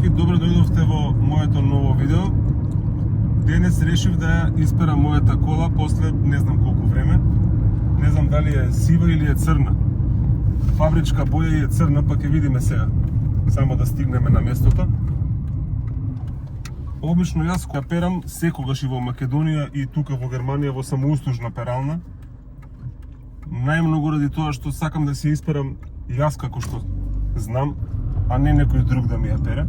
и добро дојдовте во моето ново видео. Денес решив да ја исперам мојата кола после не знам колку време. Не знам дали е сива или е црна. Фабричка боја е црна, па ќе видиме сега. Само да стигнеме на местото. Обично јас кога перам секогаш и во Македонија и тука во Германија во самоуслужна перална. Најмногу ради тоа што сакам да се исперам јас како што знам, а не некој друг да ми ја пере.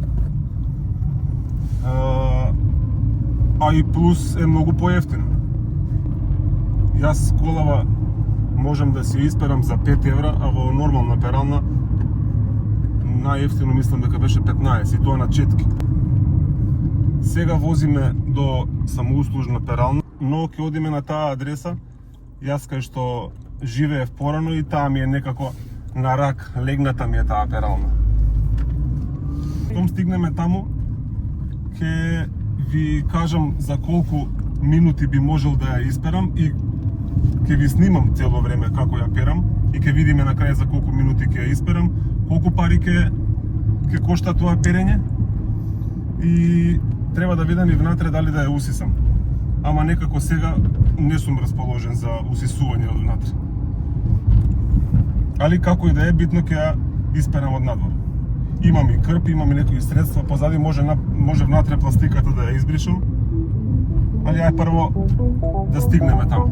А и плюс е многу поевтино. Јас колава можам да се исперам за 5 евра, а во нормална перална најевтино мислам дека беше 15 и тоа на четки. Сега возиме до самоуслужна перална, но ќе одиме на таа адреса, јас кај што живеев порано и таа ми е некако на рак, легната ми е таа перална. Том стигнеме таму, ќе ви кажам за колку минути би можел да ја исперам и ќе ви снимам цело време како ја перам и ќе видиме на крај за колку минути ќе ја исперам, колку пари ќе кошта тоа перење и треба да видам и внатре дали да ја усисам. Ама некако сега не сум расположен за усисување од внатре. Али како и да е, битно ќе ја исперам од надвор. Имам и крп, имам и некои средства, позади може внатре пластиката да ја избришам. Али ај прво да стигнеме таму.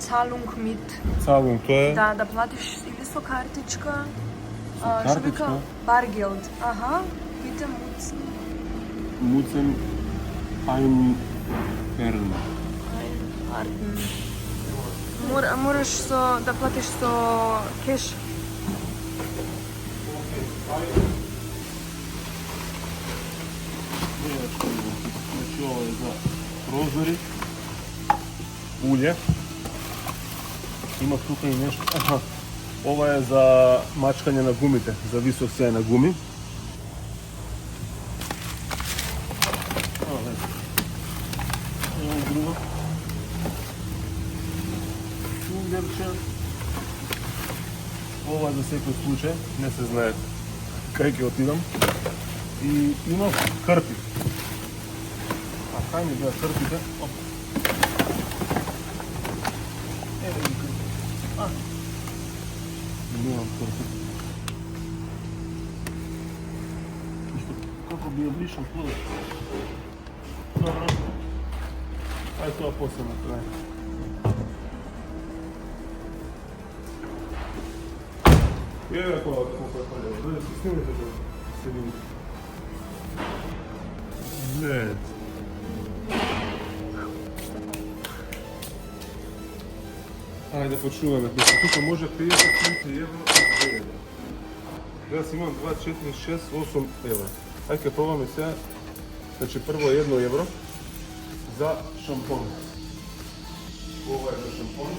Zahlung mit. Zahlung, тоа е? Da platiš ili so kartička. Kartička? Bargeld. Aha, bitte Mutzen. Mutzen einperlen. Einparten. Moraš da platiš so cash. Значи ова е за прозори, улје. Има тука и нешто. Аха. Ова е за мачкање на гумите, за висок сеј на гуми. Ево друго. Угерче. Ова е за секој случај, не се знае кај ќе отидам. И има крпи. А кај ми беа крпите? Оп. Еве ги крпи. Немам крпи. Како би ја блишам плува? Добро. Ај тоа после на крај. Еве колко е палево. Дојде се снимите да се види. Глед. Ајде почнуваме. Тука може 50 евро и 2 евро. Јас имам 2, 4, 6, 8 евро. Ајде ќе пробаме сега. Значи прво 1 евро за шампон. Ова е за шампон.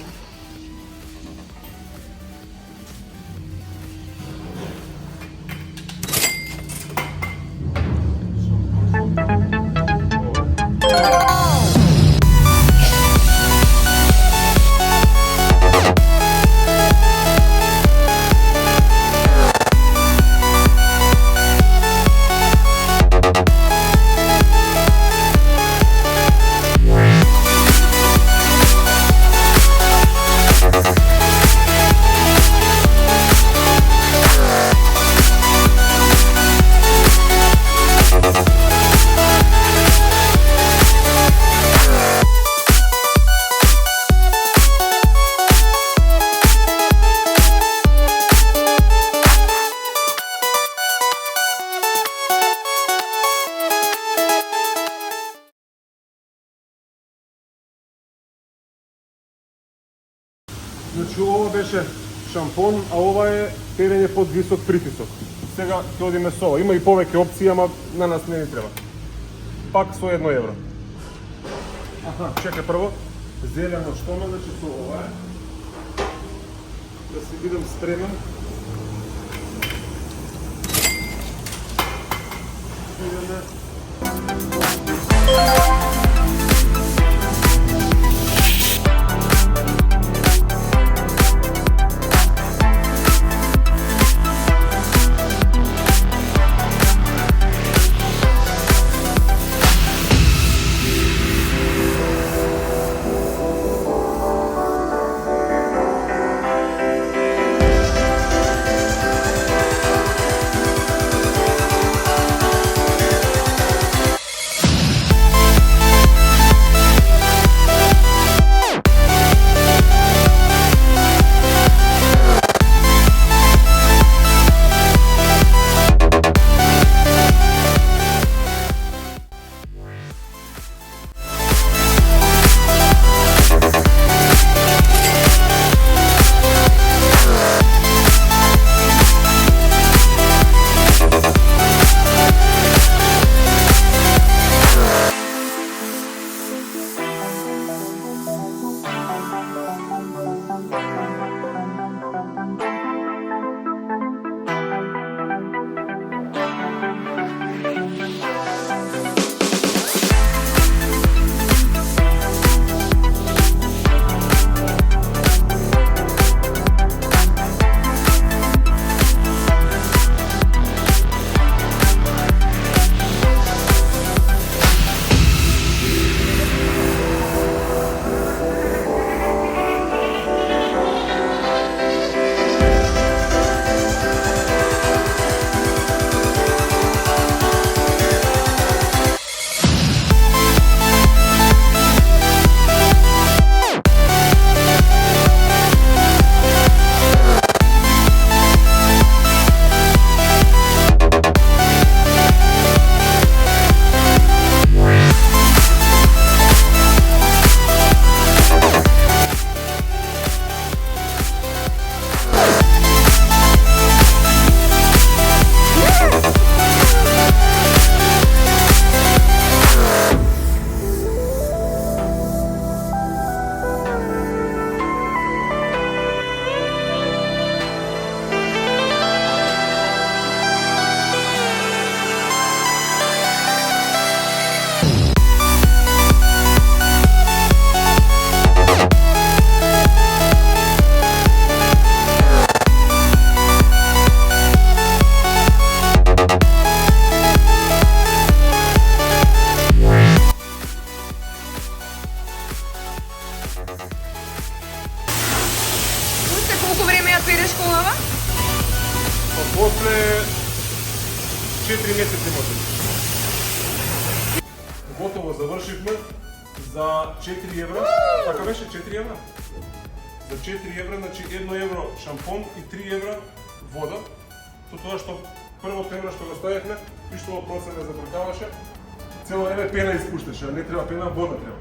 беше шампон, а ова е перење под висок притисок. Сега ќе одиме со ова. Има и повеќе опции, ама на нас не ни треба. Пак со 1 евро. Аха, чекај прво. Зелено штоме, значи со ова е. Да си бидам спремен. Идеме. После 4 месеци може. Готово, завршивме за 4 евро. Така беше 4 евро? За 4 евро, значи 1 евро шампон и 3 евро вода. Со тоа што првото евро што го ставивме, и што во процес не забркаваше, цело време пена испушташе, а не треба пена, вода треба.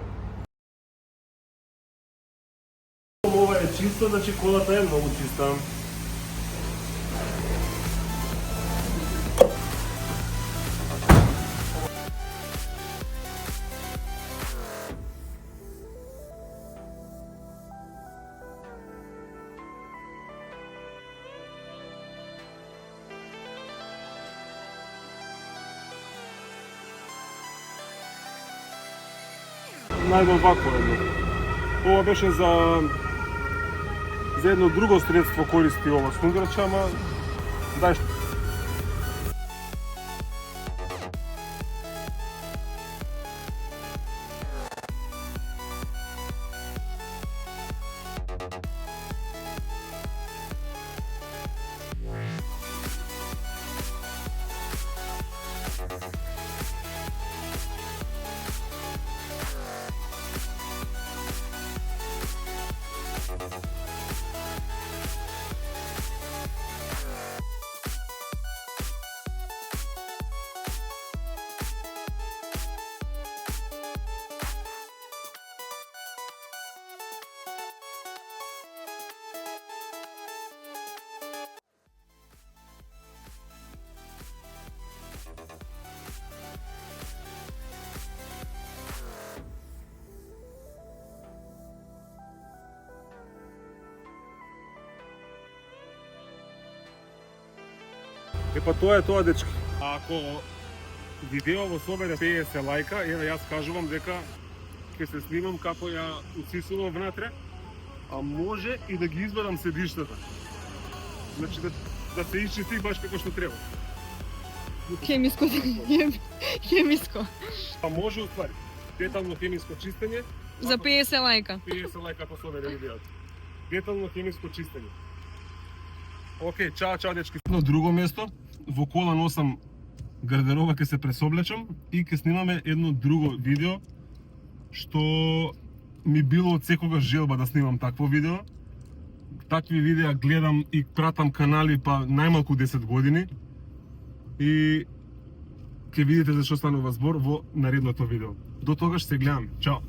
Ова е чисто, значи колата е многу чиста. Најдов вако едно. Ова беше за едно друго средство користи ова сунгарче, ама дај што. Епа тоа е тоа, дечки. Ако видео собере 50 лајка, еве јас кажувам дека ќе се снимам како ја усисувам внатре, а може и да ги изберам седиштата. Значи да се исчисти баш како што треба. Хемиско. А може уствари. Детално хемиско чистење. За 50 лајка. 50 лајка ако собере видеото. Детално хемиско чистење. Океј, чао дечки. На друго место, во кола носам гардероба, ќе се пресоблечам и ќе снимаме едно друго видео што ми било од секогаш желба да снимам такво видео. Такви видеа гледам и пратам канали па најмалку 10 години и ќе видите за што станува збор во наредното видео. До тогаш се гледаме. Чао!